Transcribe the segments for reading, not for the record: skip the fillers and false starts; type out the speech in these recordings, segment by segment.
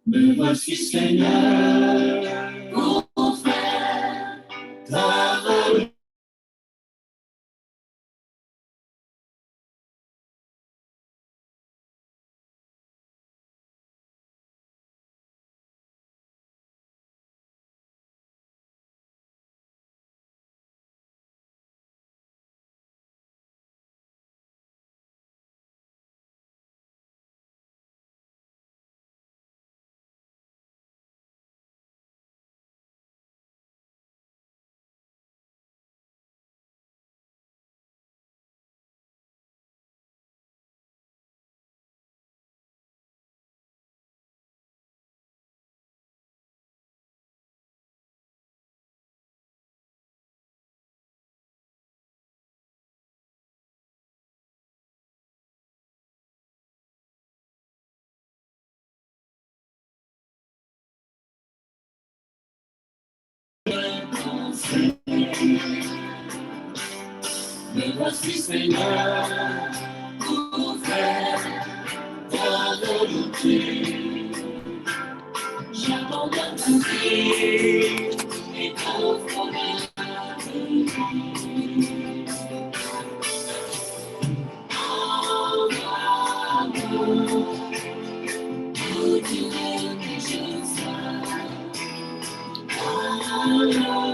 Me voici Seigneur, pour faire ta volonté. Me voici Seigneur, pour faire ta volonté. J'abandonne ma vie et t'offre ma vie. Envoie-moi, où tu veux que je sois. Alors,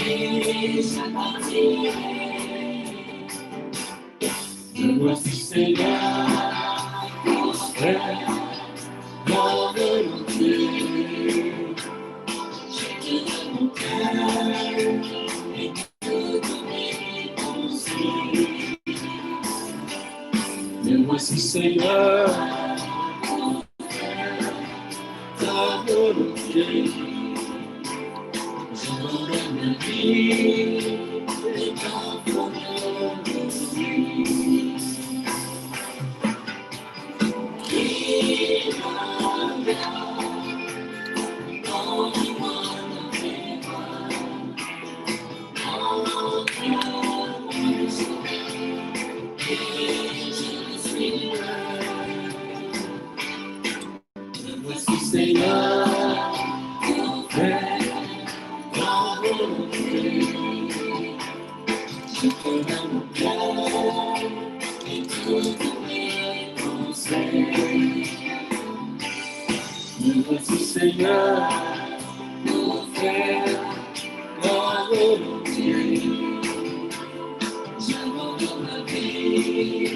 et j'appartirai. Me voici Seigneur, pour faire ta volonté. Je te donne mon cœur et toutes mes pensées. Me voici Seigneur, pour faire ta volonté. J'abandonne ma vie et t'offre ma vie. Voici Seigneur, pour faire ta volonté. Je te donne mon cœur et toutes mes pensées. Me voici Seigneur, pour faire ta volonté. J'abandonne ma vie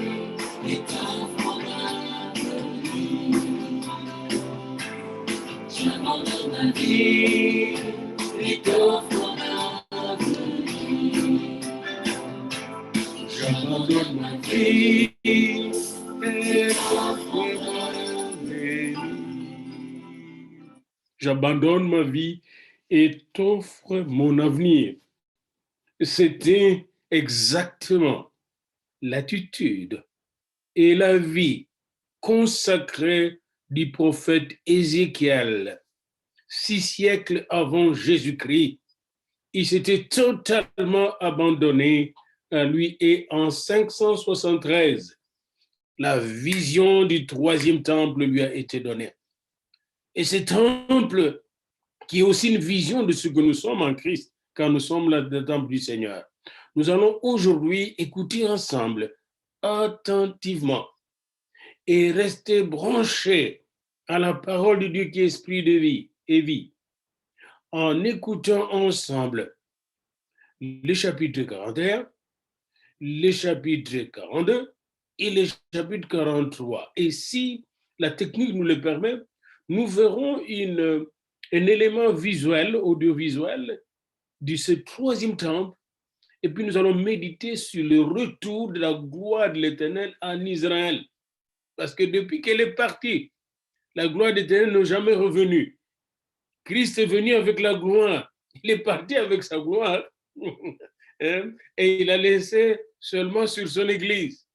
et t'offre ma vie. J'abandonne ma vie et t'offre ma vie. J'abandonne ma vie et t'offre ma vie. J'abandonne ma vie et t'offre mon avenir. C'était exactement l'attitude et la vie consacrée du prophète Ézéchiel, 6 siècles avant Jésus-Christ. Il s'était totalement abandonné à lui et en 573, la vision du troisième temple lui a été donnée. Et ce temple, qui est aussi une vision de ce que nous sommes en Christ, quand nous sommes le temple du Seigneur. Nous allons aujourd'hui écouter ensemble, attentivement, et rester branchés à la parole de Dieu qui est esprit de vie et vie, en écoutant ensemble les chapitres 41, les chapitres 42 et les chapitres 43. Et si la technique nous le permet, nous verrons un élément visuel, audiovisuel, de ce troisième temple, et puis nous allons méditer sur le retour de la gloire de l'Éternel en Israël. Parce que depuis qu'elle est partie, la gloire de l'Éternel n'est jamais revenue. Christ est venu avec la gloire, il est parti avec sa gloire, et il a laissé seulement sur son Église.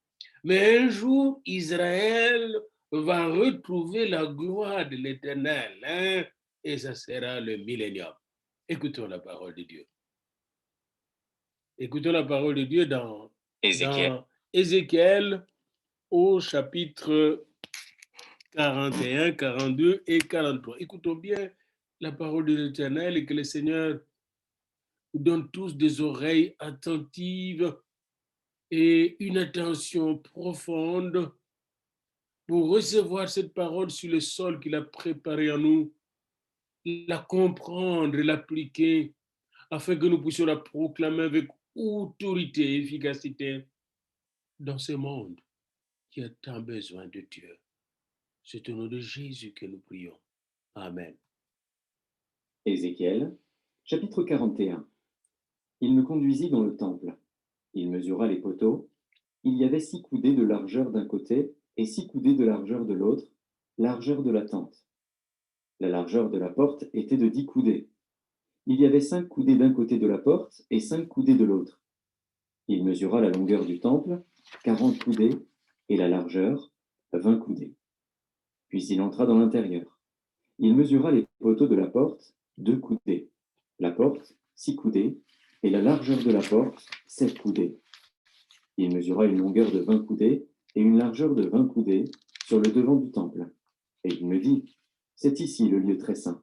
Mais un jour, Israël va retrouver la gloire de l'Éternel, et ça sera le millénium. Écoutons la parole de Dieu. Écoutons la parole de Dieu dans Ézéchiel au chapitre 41, 42 et 43. Écoutons bien la parole de l'Éternel et que le Seigneur nous donne tous des oreilles attentives et une attention profonde pour recevoir cette parole sur le sol qu'il a préparé en nous, la comprendre et l'appliquer afin que nous puissions la proclamer avec autorité et efficacité dans ce monde qui a tant besoin de Dieu. C'est au nom de Jésus que nous prions. Amen. Ézéchiel, chapitre 41. Il me conduisit dans le temple. Il mesura les poteaux. Il y avait 6 coudées de largeur d'un côté et 6 coudées de largeur de l'autre, largeur de la tente. La largeur de la porte était de 10 coudées. Il y avait 5 coudées d'un côté de la porte et 5 coudées de l'autre. Il mesura la longueur du temple, 40 coudées, et la largeur, 20 coudées. Puis il entra dans l'intérieur. Il mesura les poteaux de la porte, 2 coudées. La porte, 6 coudées, et la largeur de la porte, 7 coudées. Il mesura une longueur de 20 coudées et une largeur de 20 coudées sur le devant du temple. Et il me dit, c'est ici le lieu très saint.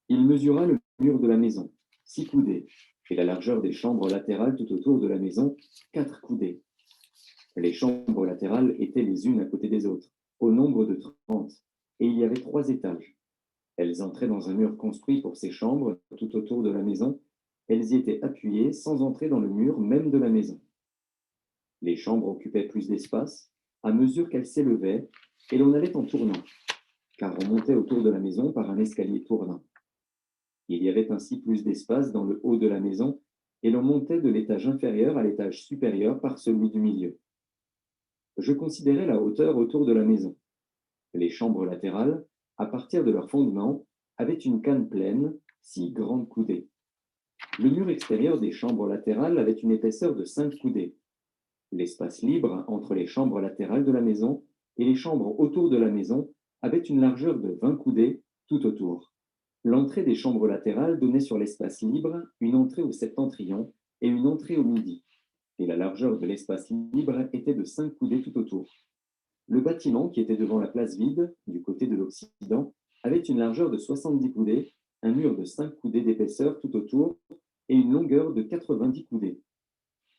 Il mesura le mur de la maison, 6 coudées, et la largeur des chambres latérales tout autour de la maison, 4 coudées. Les chambres latérales étaient les unes à côté des autres, au nombre de 30, et il y avait 3 étages. Elles entraient dans un mur construit pour ces chambres tout autour de la maison. Elles y étaient appuyées sans entrer dans le mur même de la maison. Les chambres occupaient plus d'espace à mesure qu'elles s'élevaient, et l'on allait en tournant, car on montait autour de la maison par un escalier tournant. Il y avait ainsi plus d'espace dans le haut de la maison, et l'on montait de l'étage inférieur à l'étage supérieur par celui du milieu. Je considérais la hauteur autour de la maison. Les chambres latérales, à partir de leur fondement, avaient une canne pleine, 6 grandes coudées. Le mur extérieur des chambres latérales avait une épaisseur de 5 coudées. L'espace libre entre les chambres latérales de la maison et les chambres autour de la maison avait une largeur de 20 coudées tout autour. L'entrée des chambres latérales donnait sur l'espace libre une entrée au septentrion et une entrée au midi, et la largeur de l'espace libre était de 5 coudées tout autour. Le bâtiment, qui était devant la place vide, du côté de l'Occident, avait une largeur de 70 coudées, un mur de 5 coudées d'épaisseur tout autour et une longueur de 90 coudées.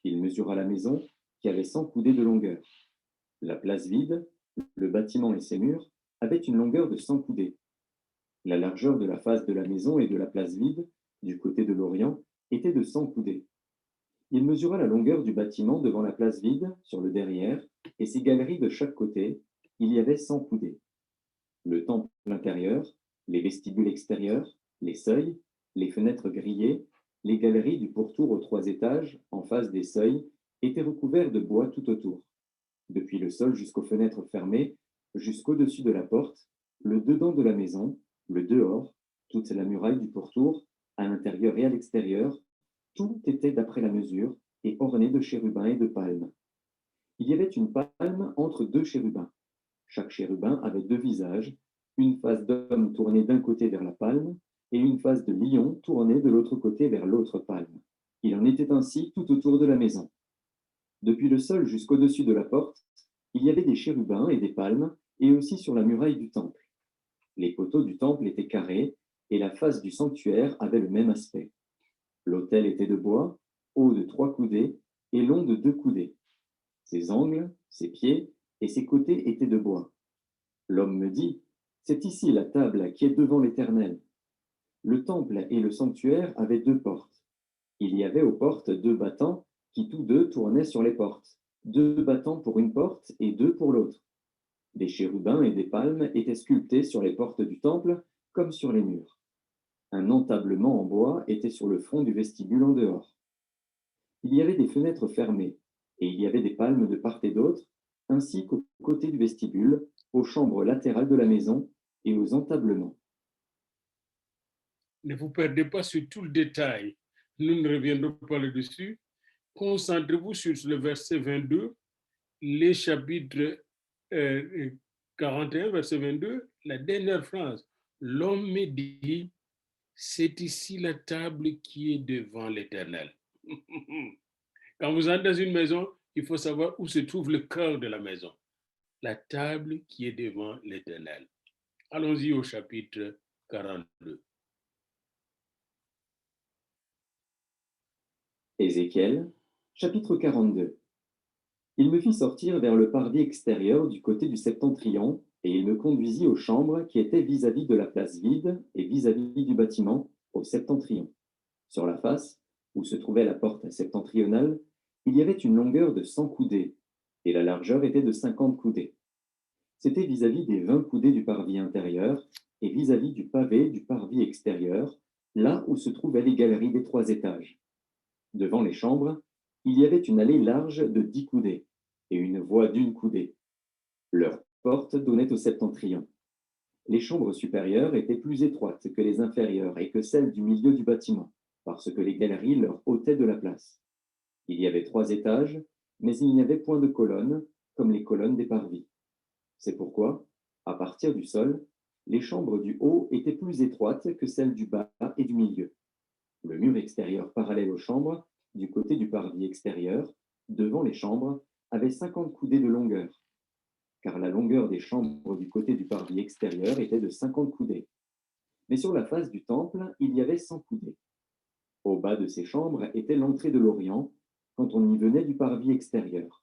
Il mesura la maison, qui avait 100 coudées de longueur. La place vide, le bâtiment et ses murs avaient une longueur de 100 coudées. La largeur de la face de la maison et de la place vide, du côté de l'Orient, était de 100 coudées. Il mesura la longueur du bâtiment devant la place vide, sur le derrière, et ses galeries de chaque côté. Il y avait 100 coudées. Le temple intérieur, les vestibules extérieurs, les seuils, les fenêtres grillées, les galeries du pourtour aux 3 étages, en face des seuils, étaient recouverts de bois tout autour. Depuis le sol jusqu'aux fenêtres fermées, jusqu'au-dessus de la porte, le dedans de la maison, le dehors, toute la muraille du pourtour, à l'intérieur et à l'extérieur, tout était d'après la mesure et orné de chérubins et de palmes. Il y avait une palme entre 2 chérubins. Chaque chérubin avait 2 visages, une face d'homme tournée d'un côté vers la palme et une face de lion tournée de l'autre côté vers l'autre palme. Il en était ainsi tout autour de la maison. Depuis le sol jusqu'au-dessus de la porte, il y avait des chérubins et des palmes, et aussi sur la muraille du temple. Les poteaux du temple étaient carrés, et la face du sanctuaire avait le même aspect. L'autel était de bois, haut de 3 coudées et long de 2 coudées. Ses angles, ses pieds et ses côtés étaient de bois. L'homme me dit, c'est ici la table qui est devant l'Éternel. Le temple et le sanctuaire avaient 2 portes. Il y avait aux portes 2 battants qui tous deux tournaient sur les portes, 2 battants pour une porte et 2 pour l'autre. Des chérubins et des palmes étaient sculptés sur les portes du temple comme sur les murs. Un entablement en bois était sur le fond du vestibule en dehors. Il y avait des fenêtres fermées, et il y avait des palmes de part et d'autre, ainsi qu'au côté du vestibule, aux chambres latérales de la maison et aux entablements. Ne vous perdez pas sur tout le détail. Nous ne reviendrons pas là-dessus. Concentrez-vous sur le verset 22, les chapitres 41, verset 22, la dernière phrase. L'homme me dit, c'est ici la table qui est devant l'Éternel. Quand vous entrez dans une maison, il faut savoir où se trouve le cœur de la maison, la table qui est devant l'Éternel. Allons-y au chapitre 42. Ézéchiel, chapitre 42. Il me fit sortir vers le parvis extérieur du côté du septentrion, et il me conduisit aux chambres qui étaient vis-à-vis de la place vide et vis-à-vis du bâtiment, au septentrion. Sur la face, où se trouvait la porte septentrionale, il y avait une longueur de 100 coudées, et la largeur était de 50 coudées. C'était vis-à-vis des 20 coudées du parvis intérieur, et vis-à-vis du pavé du parvis extérieur, là où se trouvaient les galeries des 3 étages. Devant les chambres, il y avait une allée large de 10 coudées, et une voie d'1 coudée. Leur porte donnait au septentrion. Les chambres supérieures étaient plus étroites que les inférieures et que celles du milieu du bâtiment, parce que les galeries leur ôtaient de la place. Il y avait 3 étages, mais il n'y avait point de colonnes, comme les colonnes des parvis. C'est pourquoi, à partir du sol, les chambres du haut étaient plus étroites que celles du bas et du milieu. Le mur extérieur parallèle aux chambres, du côté du parvis extérieur, devant les chambres, avait 50 coudées de longueur, car la longueur des chambres du côté du parvis extérieur était de 50 coudées. Mais sur la face du temple, il y avait 100 coudées. Au bas de ces chambres était l'entrée de l'Orient, quand on y venait du parvis extérieur.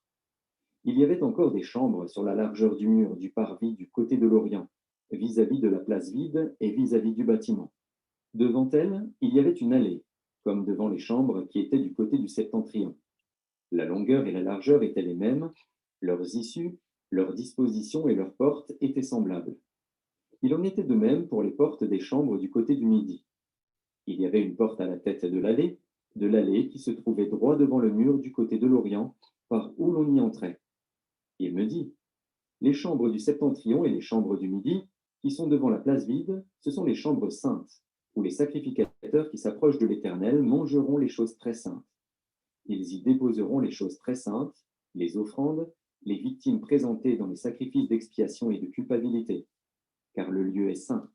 Il y avait encore des chambres sur la largeur du mur du parvis du côté de l'Orient, vis-à-vis de la place vide et vis-à-vis du bâtiment. Devant elles, il y avait une allée, comme devant les chambres qui étaient du côté du septentrion. La longueur et la largeur étaient les mêmes, leurs issues, leurs dispositions et leurs portes étaient semblables. Il en était de même pour les portes des chambres du côté du midi. Il y avait une porte à la tête de l'allée qui se trouvait droit devant le mur du côté de l'Orient, par où l'on y entrait. Il me dit, les chambres du septentrion et les chambres du midi, qui sont devant la place vide, ce sont les chambres saintes, où les sacrificateurs qui s'approchent de l'Éternel mangeront les choses très saintes. Ils y déposeront les choses très saintes, les offrandes, les victimes présentées dans les sacrifices d'expiation et de culpabilité, car le lieu est saint.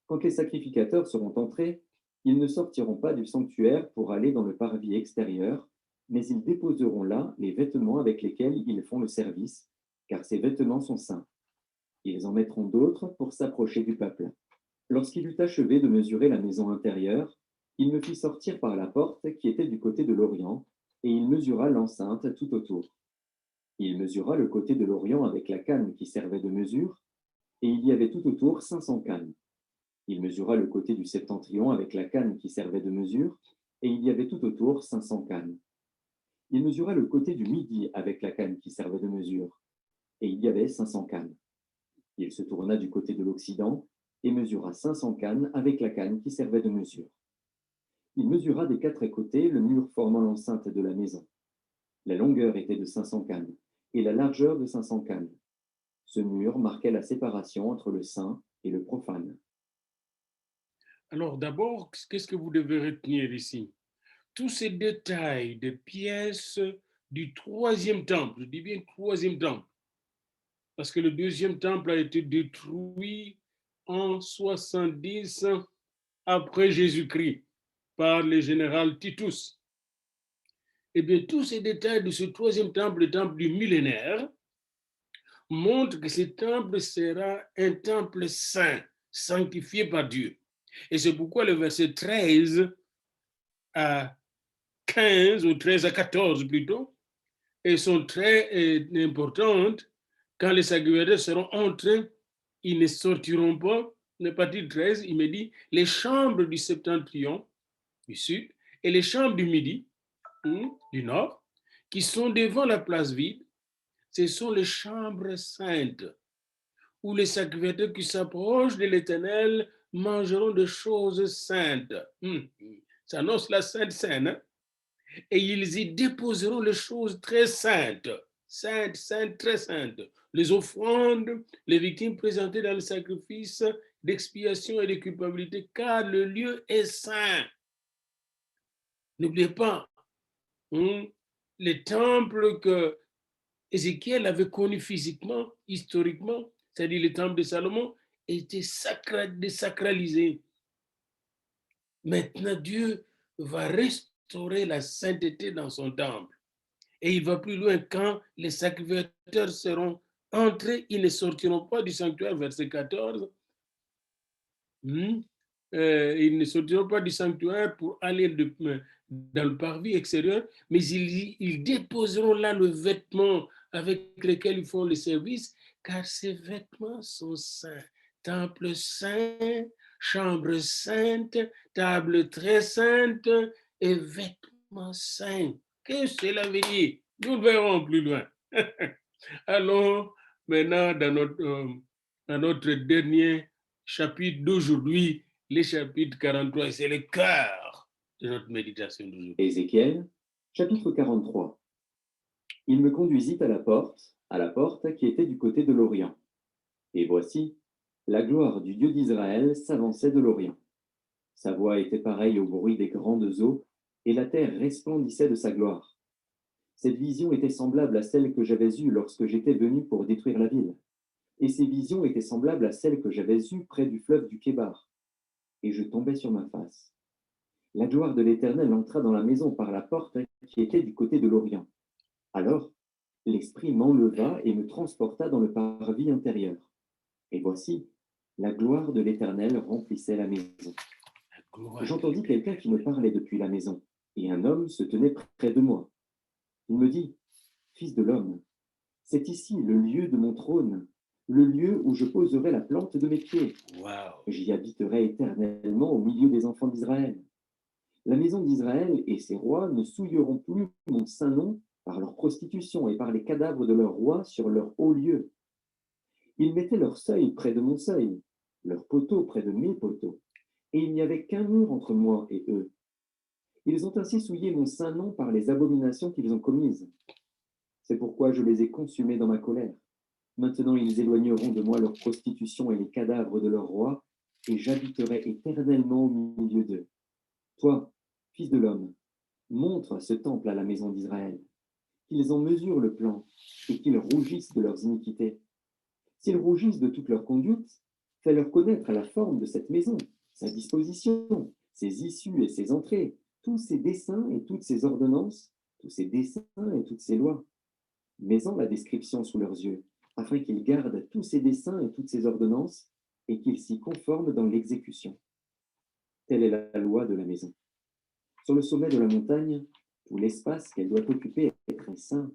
Quand les sacrificateurs seront entrés, ils ne sortiront pas du sanctuaire pour aller dans le parvis extérieur, mais ils déposeront là les vêtements avec lesquels ils font le service, car ces vêtements sont saints. Ils en mettront d'autres pour s'approcher du peuple. Lorsqu'il eut achevé de mesurer la maison intérieure, il me fit sortir par la porte qui était du côté de l'Orient, et il mesura l'enceinte tout autour. Il mesura le côté de l'Orient avec la canne qui servait de mesure, et il y avait tout autour 500 cannes. Il mesura le côté du septentrion avec la canne qui servait de mesure, et il y avait tout autour 500 cannes. Il mesura le côté du midi avec la canne qui servait de mesure, et il y avait 500 cannes. Il se tourna du côté de l'Occident et mesura 500 cannes avec la canne qui servait de mesure. Il mesura des 4 côtés le mur formant l'enceinte de la maison. La longueur était de 500 cannes et la largeur de 500 cannes. Ce mur marquait la séparation entre le saint et le profane. Alors d'abord, qu'est-ce que vous devez retenir ici? Tous ces détails de pièces du troisième temple, je dis bien troisième temple, parce que le deuxième temple a été détruit en 70 après Jésus-Christ par le général Titus. Eh bien, tous ces détails de ce troisième temple, le temple du millénaire, montrent que ce temple sera un temple saint, sanctifié par Dieu. Et c'est pourquoi le verset 13 à 15, ou 13 à 14 plutôt, et sont très importantes. Quand les sacrificateurs seront entrés, ils ne sortiront pas. Le partie 13, il me dit, les chambres du septentrion, du sud, et les chambres du midi, du nord, qui sont devant la place vide, ce sont les chambres saintes, où les sacrificateurs qui s'approchent de l'Éternel mangeront de choses saintes. Ça annonce la Sainte Seine, hein? Et ils y déposeront les choses très saintes, saintes, saintes, très saintes, les offrandes, les victimes présentées dans le sacrifice d'expiation et de culpabilité, car le lieu est saint. N'oubliez pas, les temples que Ézéchiel avait connus physiquement, historiquement, c'est-à-dire le temple de Salomon, étaient désacralisés. Maintenant, Dieu va restaurer la sainteté dans son temple. Et il va plus loin, quand les sacrificateurs seront entrés, ils ne sortiront pas du sanctuaire, verset 14. Hmm. Ils ne sortiront pas du sanctuaire pour aller dans le parvis extérieur, mais ils déposeront là le vêtement avec lequel ils font le service, car ces vêtements sont saints. Temple saint, chambre sainte, table très sainte et vêtements saints. Qu'est-ce que cela veut dire? Nous le verrons plus loin. Allons maintenant dans notre dernier chapitre d'aujourd'hui, le chapitre 43, c'est le cœur de notre méditation d'aujourd'hui. Ézéchiel, chapitre 43. Il me conduisit à la porte qui était du côté de l'Orient. Et voici, la gloire du Dieu d'Israël s'avançait de l'Orient. Sa voix était pareille au bruit des grandes eaux, et la terre resplendissait de sa gloire. Cette vision était semblable à celle que j'avais eue lorsque j'étais venu pour détruire la ville. Et ces visions étaient semblables à celles que j'avais eues près du fleuve du Kébar. Et je tombais sur ma face. La gloire de l'Éternel entra dans la maison par la porte qui était du côté de l'Orient. Alors, l'Esprit m'enleva et me transporta dans le parvis intérieur. Et voici, la gloire de l'Éternel remplissait la maison. J'entendis quelqu'un qui me parlait depuis la maison, et un homme se tenait près de moi. Il me dit, Fils de l'homme, c'est ici le lieu de mon trône, le lieu où je poserai la plante de mes pieds. Wow. J'y habiterai éternellement au milieu des enfants d'Israël. La maison d'Israël et ses rois ne souilleront plus mon saint nom par leur prostitution et par les cadavres de leurs rois sur leur haut lieu. Ils mettaient leur seuil près de mon seuil, leur poteau près de mes poteaux, et il n'y avait qu'un mur entre moi et eux. Ils ont ainsi souillé mon saint nom par les abominations qu'ils ont commises. C'est pourquoi je les ai consumés dans ma colère. Maintenant ils éloigneront de moi leur prostitution et les cadavres de leurs rois, et j'habiterai éternellement au milieu d'eux. Toi, fils de l'homme, montre ce temple à la maison d'Israël, qu'ils en mesurent le plan, et qu'ils rougissent de leurs iniquités. S'ils rougissent de toute leur conduite, fais-leur connaître la forme de cette maison, sa disposition, ses issues et ses entrées, tous ses desseins et toutes ses ordonnances, tous ses desseins et toutes ses lois. Mets-en la description sous leurs yeux, afin qu'ils gardent tous ses desseins et toutes ses ordonnances, et qu'ils s'y conforment dans l'exécution. Telle est la loi de la maison. Sur le sommet de la montagne, tout l'espace qu'elle doit occuper est très saint.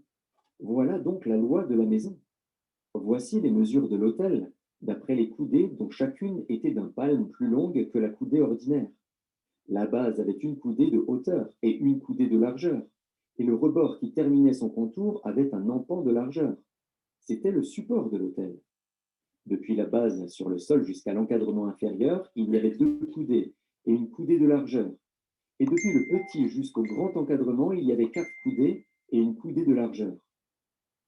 Voilà donc la loi de la maison. Voici les mesures de l'autel, d'après les coudées dont chacune était d'un palme plus longue que la coudée ordinaire. La base avait une coudée de hauteur et une coudée de largeur, et le rebord qui terminait son contour avait un empan de largeur. C'était le support de l'autel. Depuis la base sur le sol jusqu'à l'encadrement inférieur, il y avait 2 coudées et une coudée de largeur. Et depuis le petit jusqu'au grand encadrement, il y avait 4 coudées et une coudée de largeur.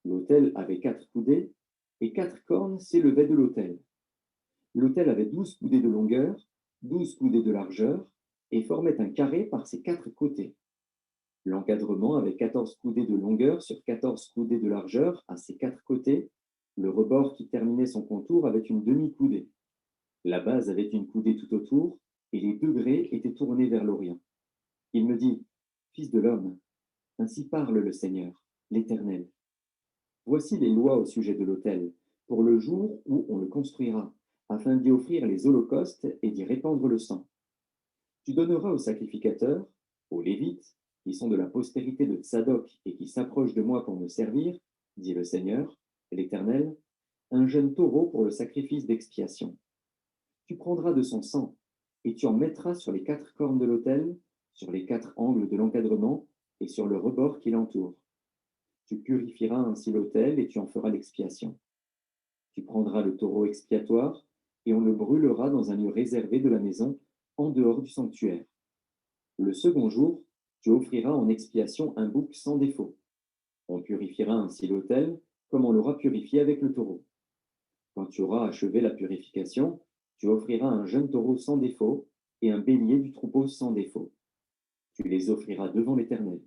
L'autel avait 4 coudées, et 4 cornes s'élevaient de l'autel. L'autel avait 12 coudées de longueur, 12 coudées de largeur, et formait un carré par ses 4 côtés. L'encadrement avait 14 coudées de longueur sur 14 coudées de largeur à ses 4 côtés. Le rebord qui terminait son contour avait une demi-coudée. La base avait une coudée tout autour, et les degrés étaient tournés vers l'Orient. Il me dit, Fils de l'homme, ainsi parle le Seigneur, l'Éternel. Voici les lois au sujet de l'autel, pour le jour où on le construira, afin d'y offrir les holocaustes et d'y répandre le sang. Tu donneras aux sacrificateurs, aux Lévites, qui sont de la postérité de Tsadok et qui s'approchent de moi pour me servir, dit le Seigneur, l'Éternel, un jeune taureau pour le sacrifice d'expiation. Tu prendras de son sang, et tu en mettras sur les 4 cornes de l'autel, sur les 4 angles de l'encadrement et sur le rebord qui l'entoure. Tu purifieras ainsi l'autel et tu en feras l'expiation. Tu prendras le taureau expiatoire et on le brûlera dans un lieu réservé de la maison, en dehors du sanctuaire. Le second jour, tu offriras en expiation un bouc sans défaut. On purifiera ainsi l'autel, comme on l'aura purifié avec le taureau. Quand tu auras achevé la purification, tu offriras un jeune taureau sans défaut et un bélier du troupeau sans défaut. Tu les offriras devant l'Éternel.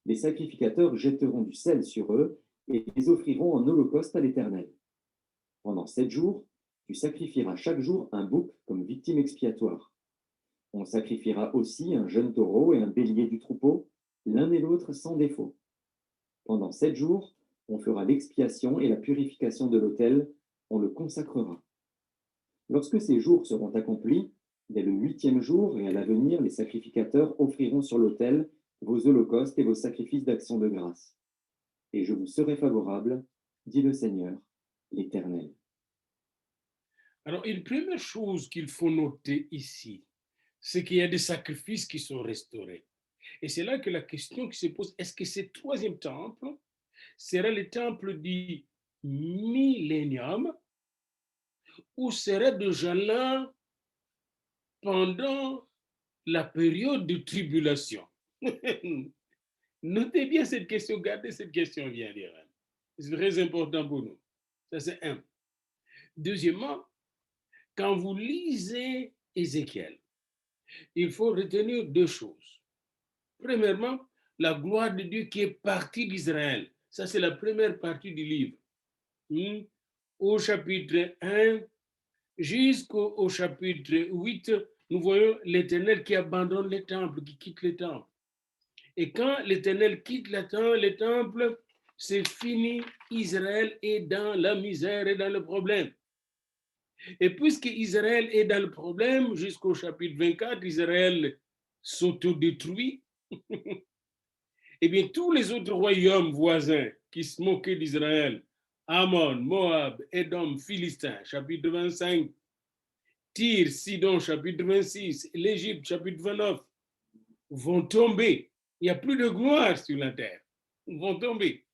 Les sacrificateurs jetteront du sel sur eux et les offriront en holocauste à l'Éternel. Pendant 7 jours, tu sacrifieras chaque jour un bouc comme victime expiatoire. On sacrifiera aussi un jeune taureau et un bélier du troupeau, l'un et l'autre sans défaut. Pendant 7 jours, on fera l'expiation et la purification de l'autel, on le consacrera. Lorsque ces jours seront accomplis, dès le 8e jour et à l'avenir, les sacrificateurs offriront sur l'autel vos holocaustes et vos sacrifices d'action de grâce. Et je vous serai favorable, dit le Seigneur, l'Éternel. Alors, une première chose qu'il faut noter ici, c'est qu'il y a des sacrifices qui sont restaurés. Et c'est là que la question qui se pose, est-ce que ce troisième temple sera le temple du millénium ou sera déjà là pendant la période de tribulation? Notez bien cette question, gardez cette question bien, Irène. C'est très important pour nous. Ça, c'est un. Deuxièmement, quand vous lisez Ézéchiel, il faut retenir deux choses. Premièrement, la gloire de Dieu qui est partie d'Israël. Ça, c'est la première partie du livre. Au chapitre 1 jusqu'au chapitre 8, nous voyons l'Éternel qui abandonne le temple, qui quitte le temple. Et quand l'Éternel quitte le temple, c'est fini, Israël est dans la misère et dans le problème. Et puisque Israël est dans le problème, jusqu'au chapitre 24, Israël s'autodétruit, eh bien tous les autres royaumes voisins qui se moquaient d'Israël, Ammon, Moab, Édom, Philistin, chapitre 25, Tyr, Sidon, chapitre 26, l'Égypte, chapitre 29, vont tomber. Il n'y a plus de gloire sur la terre. Ils vont tomber.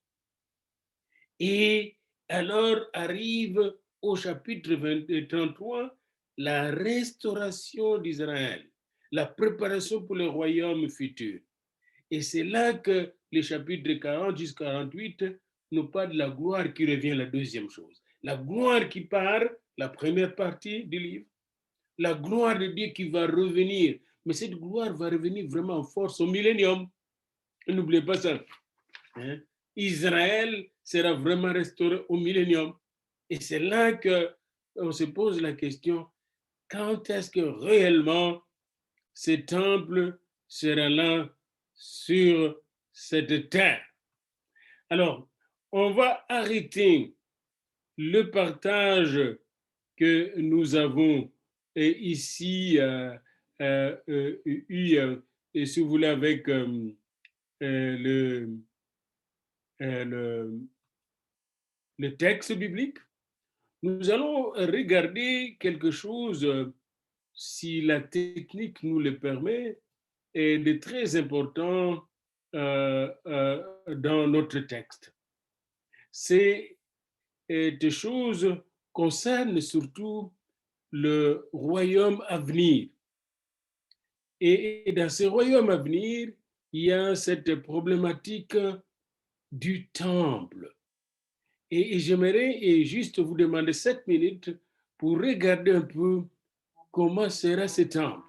Et alors arrive au chapitre 33 la restauration d'Israël, la préparation pour le royaume futur. Et c'est là que les chapitres 40 jusqu'à 48 nous parlent de la gloire qui revient, la deuxième chose. La gloire qui part, la première partie du livre, la gloire de Dieu qui va revenir. Mais cette gloire va revenir vraiment en force au millénium. N'oubliez pas ça. Hein? Israël sera vraiment restauré au millénium. Et c'est là qu'on se pose la question, quand est-ce que réellement ce temple sera là sur cette terre? Alors, on va arrêter le partage que nous avons ici eu, si vous voulez, avec le texte biblique. Nous allons regarder quelque chose, si la technique nous le permet, et de très important dans notre texte. Ces des choses concernent surtout le royaume à venir. Et dans ce royaume à venir, il y a cette problématique du temple. Et j'aimerais juste vous demander 7 minutes pour regarder un peu comment sera ce temple.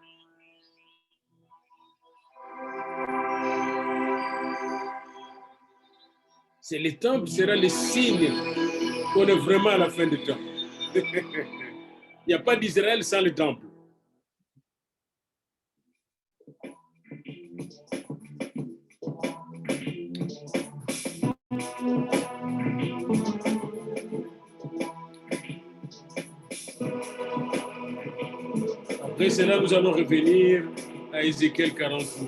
C'est le temple sera le signe qu'on est vraiment à la fin du temps. Il n'y a pas d'Israël sans le temple. Après cela, nous allons revenir à Ézéchiel 48.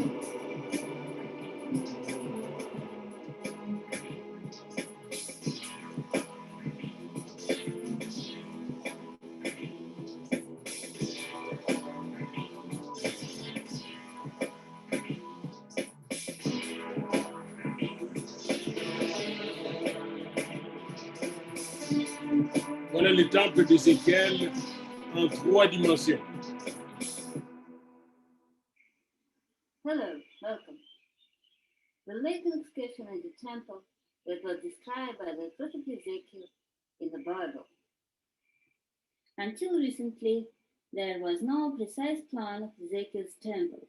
Voilà le temple d'Ézéchiel en 3 dimensions. Hello, welcome. The later excavation in the temple that was described by the prophet Ezekiel in the Bible. Until recently, there was no precise plan of Ezekiel's temple.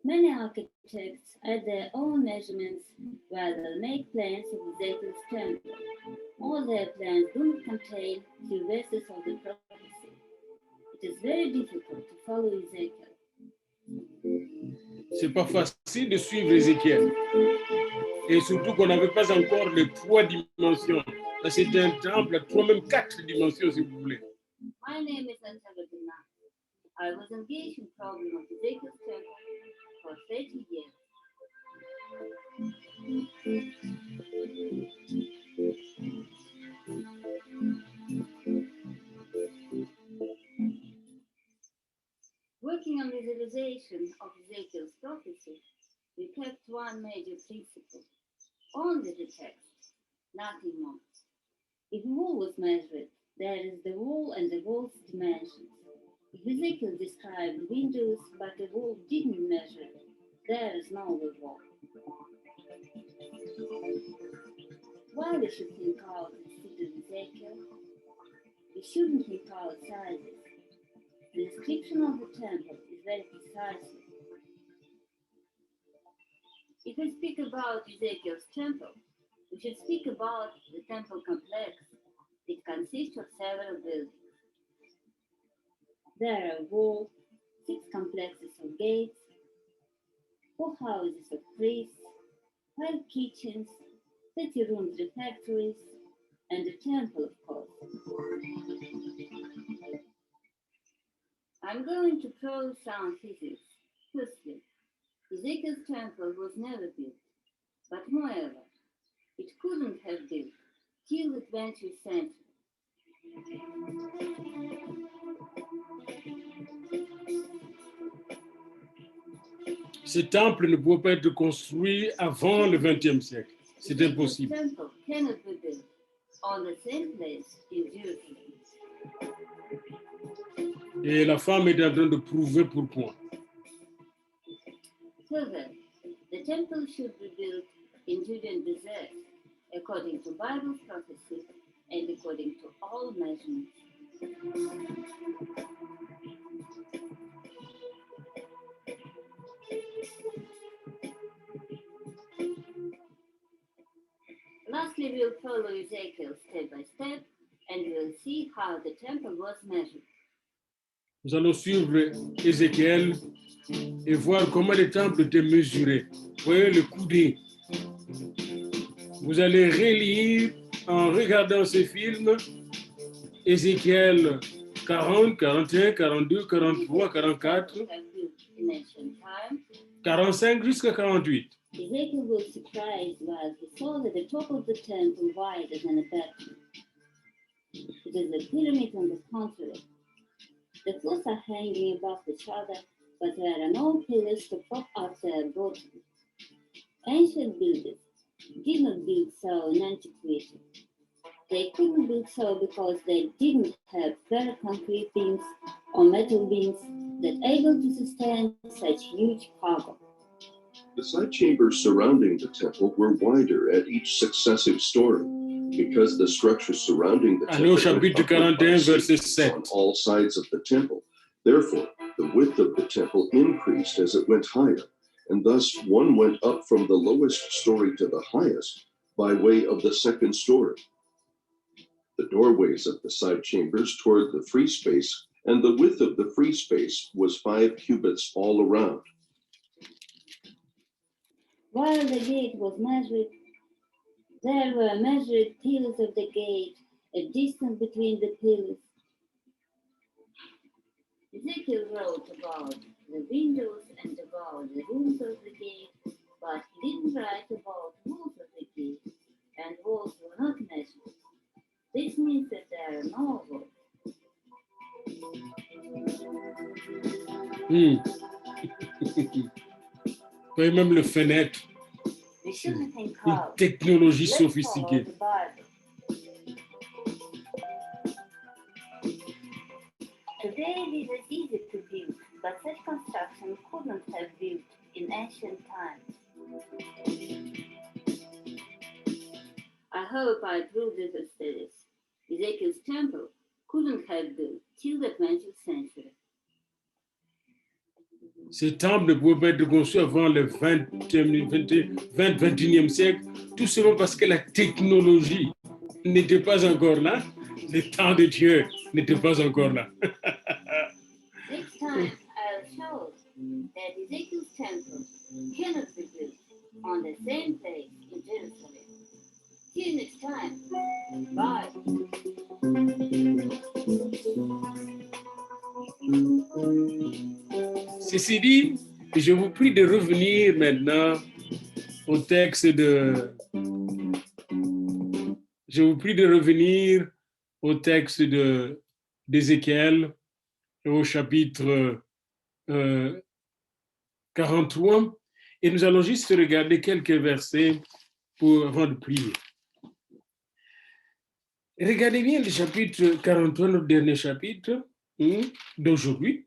Many architects add their own measurements while they make plans of Ezekiel's temple. All their plans do not contain key verses of the prophecy. It is very difficult to follow Ezekiel. C'est pas facile de suivre Ézéchiel. Et surtout qu'on n'avait pas encore les 3 dimensions. C'était un temple à 3, même 4 dimensions, si vous voulez. My name is Antagadana. I was engaged in problem of Ezekiel's temple for 30 years. Working on visualization of Ezekiel's prophecy, we kept one major principle: only the text, nothing more. If wall was measured, there is the wall and the wall's dimensions. If Ezekiel described windows but the wall didn't measure it, there is no wall. Why we should think out instead of Ezekiel? We shouldn't think out sizes. The description of the temple is very precise. If we speak about Ezekiel's temple, we should speak about the temple complex. It consists of several buildings. There are walls, 6 complexes of gates, 4 houses of priests, 5 kitchens, 30 rooms refectories, and a temple, of course. I'm going to prove some physics. Firstly, Ezekiel's temple was never built, but moreover, it couldn't have built till the 20th century. Ce temple ne pouvait pas être construit avant le XXe siècle. C'est Ezekiel's impossible. temple cannot be built on the same place in Jerusalem. Et la femme est en train de prouver pourquoi. Further, the temple should be built in Judean desert, according to Bible prophecy and according to all measurements. Lastly, we'll follow Ezekiel step by step, and we'll see how the temple was measured. Nous allons suivre Ézéchiel et voir comment le temple était mesuré. Vous voyez le coudé. Vous allez relire en regardant ces films Ézéchiel 40, 41, 42, 43, 44, Have built in ancient time. 45 jusqu'à 48. Ezekiel was surprised while he saw that the top of the temple wider than a bedroom. It is a pyramid on the contrary. The floors are hanging above each other, but there are no pillars to prop up their bottom. Ancient builders did not build so in antiquity. They couldn't build so because they didn't have bare concrete beams or metal beams that able to sustain such huge cargo. The side chambers surrounding the temple were wider at each successive story, because the structure surrounding the Allez au temple went chapitre upward by 41, sequence verset 7. on all sides of the temple. Therefore, the width of the temple increased as it went higher, and thus one went up from the lowest story to the highest by way of the second story. The doorways of the side chambers toward the free space, and the width of the free space was 5 cubits all around. While the gate was measured, there were measured pillars of the gate, a distance between the pillars. Ezekiel wrote about the windows and about the rooms of the gate, but he didn't write about walls of the gate, and walls were not measured. This means that there are no walls. Vous voyez même le fenêtre, We shouldn't think une out. technologie Let's follow sophistiquée. the Bible. Today it is easy to build, but such construction couldn't have built in ancient times. I hope I proved it as studies. Ezekiel's temple couldn't have built till the 20th century. Ces temples ne pouvaient pas être conçus avant le 21e siècle, tout simplement parce que la technologie n'était pas encore là, le temps de Dieu n'était pas encore là. Next time I'll show that Ezekiel's temple cannot be built on the same place in time. Bye. Ceci dit, je vous prie de revenir maintenant au texte de... Je vous prie de revenir au texte d'Ézéchiel, au chapitre 43, et nous allons juste regarder quelques versets avant de prier. Regardez bien le chapitre 43, notre dernier chapitre d'aujourd'hui.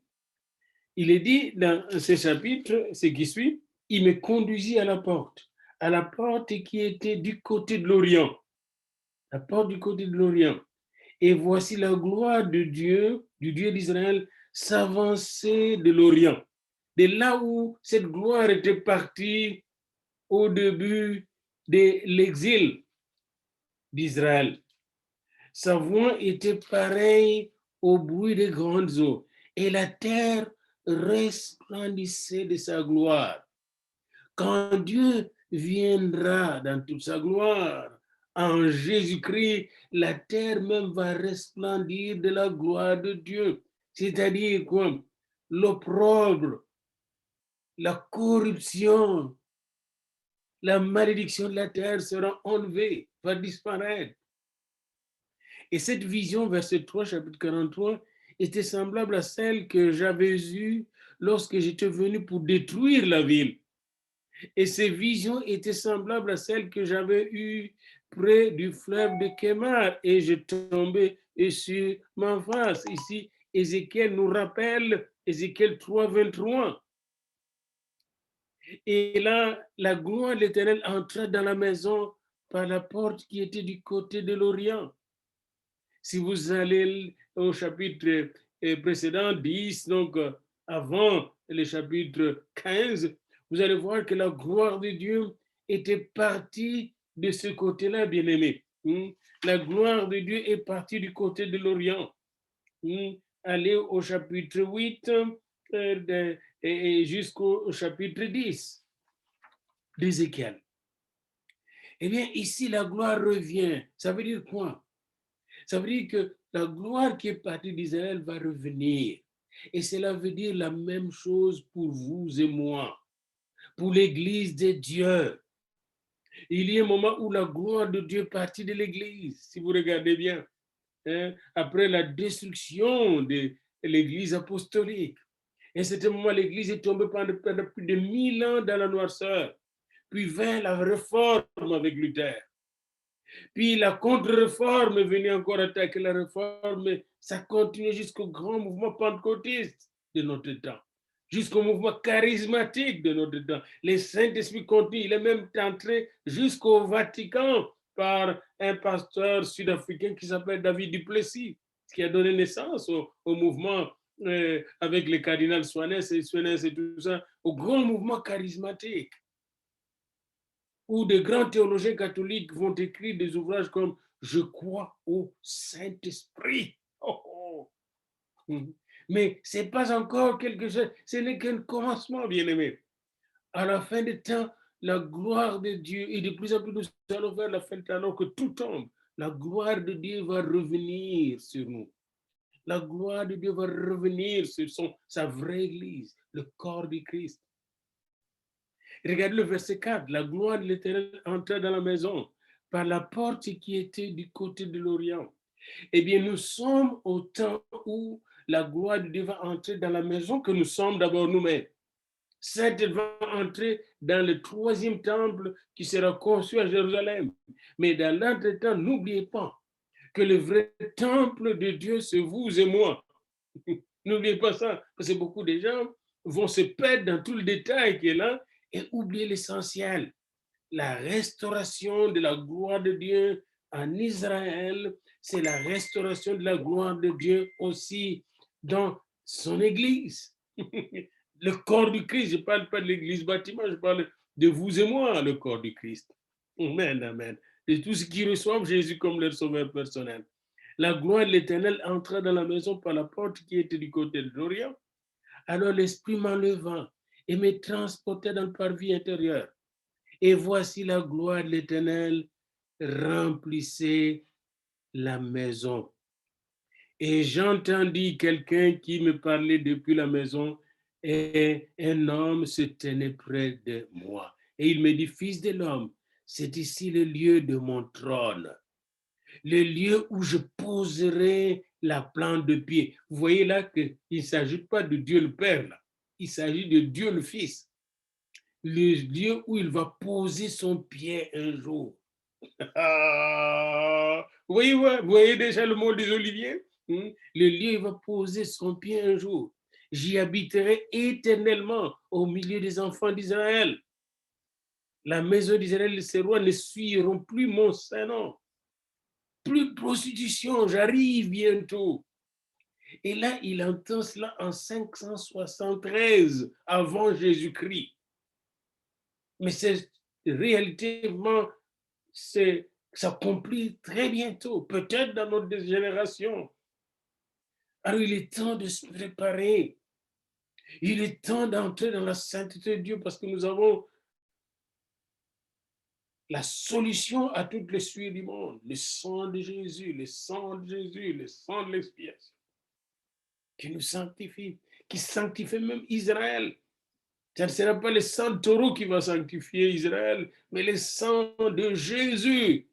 Il est dit dans ce chapitre, ce qui suit, il me conduisit à la porte qui était du côté de l'Orient. La porte du côté de l'Orient. Et voici la gloire de Dieu, du Dieu d'Israël, s'avancer de l'Orient. De là où cette gloire était partie au début de l'exil d'Israël. Sa voix était pareille au bruit des grandes eaux, et la terre resplendissait de sa gloire. Quand Dieu viendra dans toute sa gloire, en Jésus-Christ, la terre même va resplendir de la gloire de Dieu. C'est-à-dire quoi? L'opprobre, la corruption, la malédiction de la terre sera enlevée, va disparaître. Et cette vision, verset 3, chapitre 43, était semblable à celle que j'avais eue lorsque j'étais venu pour détruire la ville. Et ces visions étaient semblables à celles que j'avais eues près du fleuve de Kémar, et je tombais sur ma face. Ici, Ézéchiel nous rappelle Ézéchiel 3, 23. Et là, la gloire de l'Éternel entra dans la maison par la porte qui était du côté de l'Orient. Si vous allez au chapitre précédent, 10, donc avant le chapitre 15, vous allez voir que la gloire de Dieu était partie de ce côté-là, bien-aimé. La gloire de Dieu est partie du côté de l'Orient. Allez au chapitre 8 et jusqu'au chapitre 10 d'Ézéchiel. Eh bien, ici, la gloire revient. Ça veut dire quoi? Ça veut dire que la gloire qui est partie d'Israël va revenir. Et cela veut dire la même chose pour vous et moi, pour l'Église de Dieu. Il y a un moment où la gloire de Dieu est partie de l'Église, si vous regardez bien, après la destruction de l'Église apostolique. Et à ce moment, l'Église est tombée pendant plus de 1000 ans dans la noirceur. Puis vint la réforme avec Luther. Puis la contre-réforme est venue encore attaquer la réforme, mais ça continue jusqu'au grand mouvement pentecôtiste de notre temps, jusqu'au mouvement charismatique de notre temps. Les Saint-Esprit continue, il est même entré jusqu'au Vatican par un pasteur sud-africain qui s'appelle David du Plessis, qui a donné naissance au mouvement avec le cardinal Soanes et tout ça, au grand mouvement charismatique, où de grands théologiens catholiques vont écrire des ouvrages comme « Je crois au Saint-Esprit ». Mais ce n'est pas encore quelque chose, ce n'est qu'un commencement, bien-aimé. À la fin des temps, la gloire de Dieu, et de plus en plus nous allons vers la fin alors que tout tombe, la gloire de Dieu va revenir sur nous. La gloire de Dieu va revenir sur sa vraie Église, le corps du Christ. Regardez le verset 4. La gloire de l'Éternel entra dans la maison par la porte qui était du côté de l'Orient. Eh bien, nous sommes au temps où la gloire de Dieu va entrer dans la maison que nous sommes d'abord nous-mêmes. Certes, elle va entrer dans le 3e temple qui sera construit à Jérusalem. Mais dans l'entretemps, n'oubliez pas que le vrai temple de Dieu, c'est vous et moi. N'oubliez pas ça, parce que beaucoup de gens vont se perdre dans tout le détail qui est là et oublier l'essentiel. La restauration de la gloire de Dieu en Israël, c'est la restauration de la gloire de Dieu aussi dans son Église. Le corps du Christ, je ne parle pas de l'Église bâtiment, je parle de vous et moi, le corps du Christ. Amen, amen. De tous ceux qui reçoivent Jésus comme leur sauveur personnel. La gloire de l'Éternel entra dans la maison par la porte qui était du côté de l'Orient. Alors l'Esprit m'enleva et me transportait dans le parvis intérieur. Et voici la gloire de l'Éternel remplissait la maison. Et j'entendis quelqu'un qui me parlait depuis la maison, et un homme se tenait près de moi. Et il me dit, fils de l'homme, c'est ici le lieu de mon trône, le lieu où je poserai la plante de pied. Vous voyez là qu'il ne s'agit pas de Dieu le Père, là. Il s'agit de Dieu le Fils. Le lieu où il va poser son pied un jour. Vous voyez déjà le mont des Oliviers? Le lieu où il va poser son pied un jour. J'y habiterai éternellement au milieu des enfants d'Israël. La maison d'Israël et ses rois ne suivront plus mon Saint-Nom. Plus de prostitution, j'arrive bientôt. Et là, il entend cela en 573 avant Jésus-Christ. Mais c'est réellement, ça s'accomplit très bientôt, peut-être dans notre génération. Alors, il est temps de se préparer. Il est temps d'entrer dans la sainteté de Dieu parce que nous avons la solution à toutes les souillures du monde. Le sang de Jésus, le sang de Jésus, le sang de l'expiation qui nous sanctifie, qui sanctifie même Israël. Ce ne sera pas le sang de taureau qui va sanctifier Israël, mais le sang de Jésus.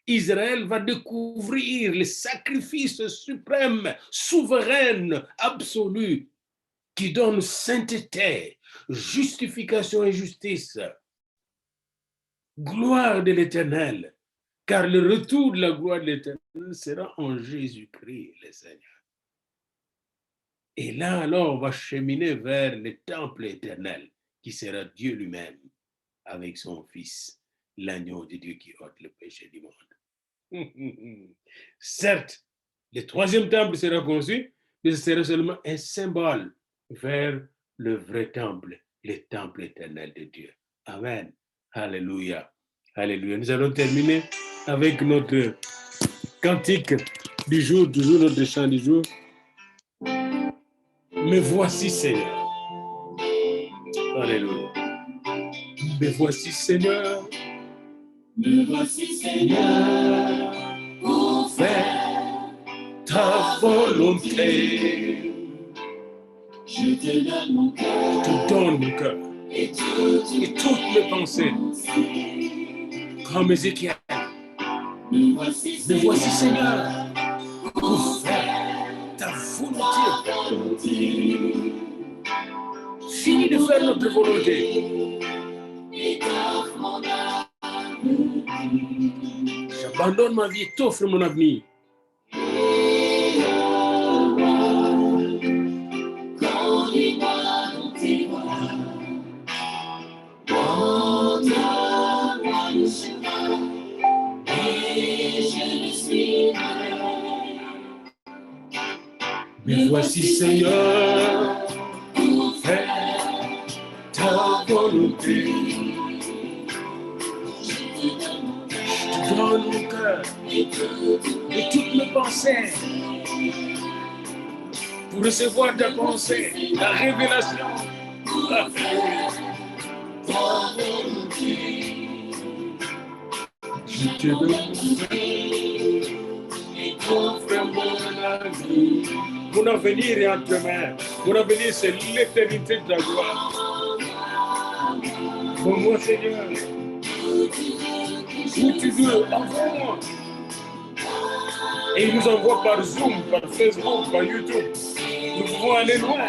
Israël va découvrir le sacrifice suprême, souverain, absolu, qui donne sainteté, justification et justice. Gloire de l'Éternel, car le retour de la gloire de l'Éternel sera en Jésus-Christ, le Seigneur. Et là, alors, on va cheminer vers le temple éternel, qui sera Dieu lui-même, avec son Fils, l'agneau de Dieu qui ôte le péché du monde. Certes, le troisième temple sera conçu, mais ce sera seulement un symbole vers le vrai temple, le temple éternel de Dieu. Amen. Alléluia. Alléluia. Nous allons terminer avec notre cantique du jour, toujours notre chant du jour. Me voici, Seigneur. Alléluia. Me voici, Seigneur. Me voici, Seigneur, pour faire Ta volonté. Je te donne mon cœur Je te donne mon cœur et toutes mes pensées, comme Ézéchiel. Me voici, Me voici, Seigneur, pour faire ta volonté. Fini de faire notre volonté. et t'offre mon âme. J'abandonne ma vie et t'offre mon avenir. Conduis-moi dans tes voies. Montre-moi le chemin et je le suivrai. Me voici, Seigneur, Pour faire ta volonté. je te donne mon cœur Je te donne mon cœur et et toutes mes pensées pour recevoir ta pensée, ta révélation. ta volonté. Je te donne Et t'offre mon avenir. Mon avenir est entre tes mains. Mon avenir, c'est l'éternité de ta gloire. Pour moi, Seigneur, où tu veux, envoie-moi. Et il nous envoie par Zoom, par Facebook, par YouTube. Nous pouvons aller loin,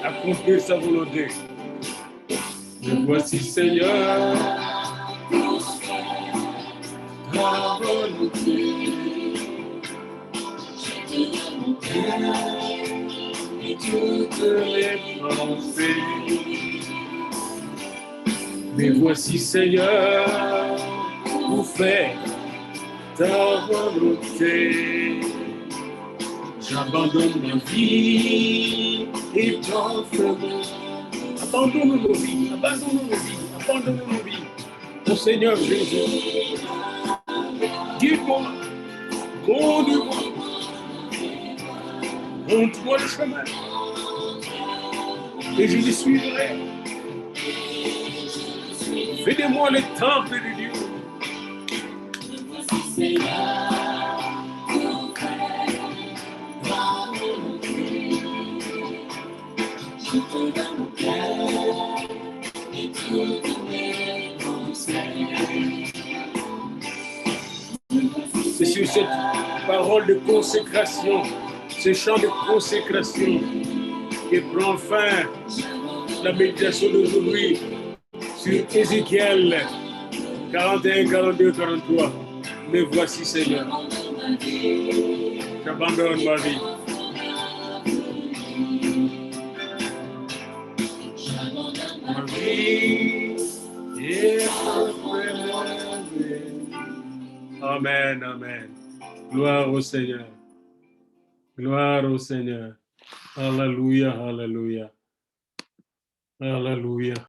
accomplir sa volonté. Me voici, Seigneur, ta volonté. Et toutes mes pensées. Me voici, Seigneur, pour faire ta volonté. J'abandonne ma vie et t'offre mon. Abandonne nos vies, abandonne nos vies, abandonne nos vies. Au Seigneur Jésus, guide-moi, conduis-moi, montre-moi le chemin et je le suivrai. Fais de moi le temple de Dieu. Seigneur, tout fait, ma volonté. Je te donne mon cœur et toutes mes pensées. C'est sur cette parole de consécration, ce chant de consécration qui prend fin la méditation d'aujourd'hui sur Ézéchiel 41, 42, 43. Me voici, Seigneur. J'abandonne ma vie. Ma vie est offerte. Amen, amen. Gloire au Seigneur. Gloire au Seigneur. Alléluia, alléluia. Alléluia.